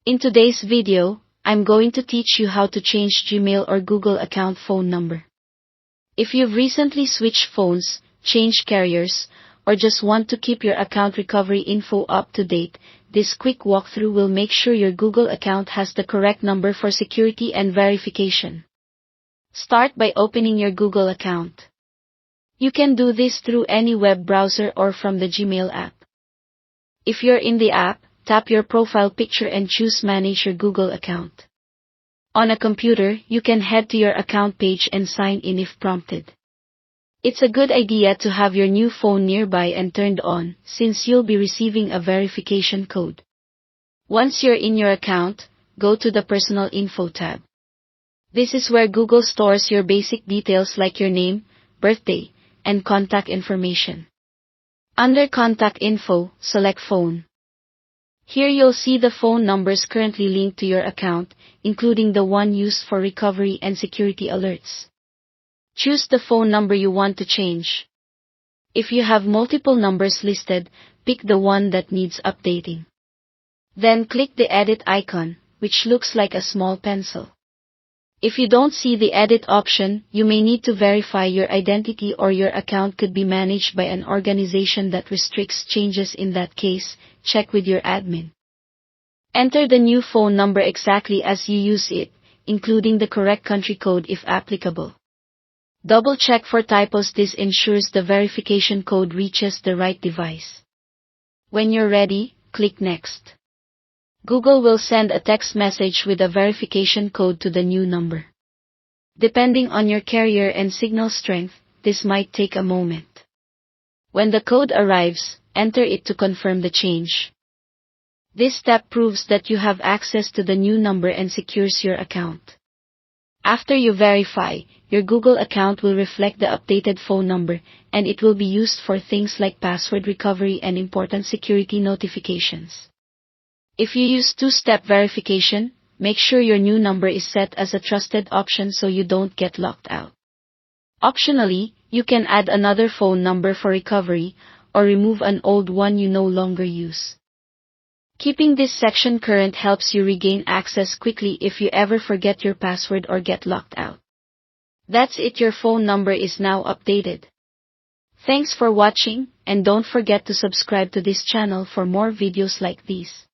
In today's video, I'm going to teach you how to change Gmail or Google account phone number. If you've recently switched phones, changed carriers, or just want to keep your account recovery info up to date, this quick walkthrough will make sure your Google account has the correct number for security and verification. Start by opening your Google account. You can do this through any web browser or from the Gmail app. If you're in the app, tap your profile picture and choose Manage your Google account. On a computer, you can head to your account page and sign in if prompted. It's a good idea to have your new phone nearby and turned on, since you'll be receiving a verification code. Once you're in your account, go to the Personal Info tab. This is where Google stores your basic details like your name, birthday, and contact information. Under Contact Info, select Phone. Here you'll see the phone numbers currently linked to your account, including the one used for recovery and security alerts. Choose the phone number you want to change. If you have multiple numbers listed, pick the one that needs updating. Then click the edit icon, which looks like a small pencil. If you don't see the edit option, you may need to verify your identity or your account could be managed by an organization that restricts changes. In that case, check with your admin. Enter the new phone number exactly as you use it, including the correct country code if applicable. Double check for typos. This ensures the verification code reaches the right device. When you're ready, click Next. Google will send a text message with a verification code to the new number. Depending on your carrier and signal strength, this might take a moment. When the code arrives, enter it to confirm the change. This step proves that you have access to the new number and secures your account. After you verify, your Google account will reflect the updated phone number, and it will be used for things like password recovery and important security notifications. If you use two-step verification, make sure your new number is set as a trusted option so you don't get locked out. Optionally, you can add another phone number for recovery, or remove an old one you no longer use. Keeping this section current helps you regain access quickly if you ever forget your password or get locked out. That's it, your phone number is now updated. Thanks for watching, and don't forget to subscribe to this channel for more videos like these.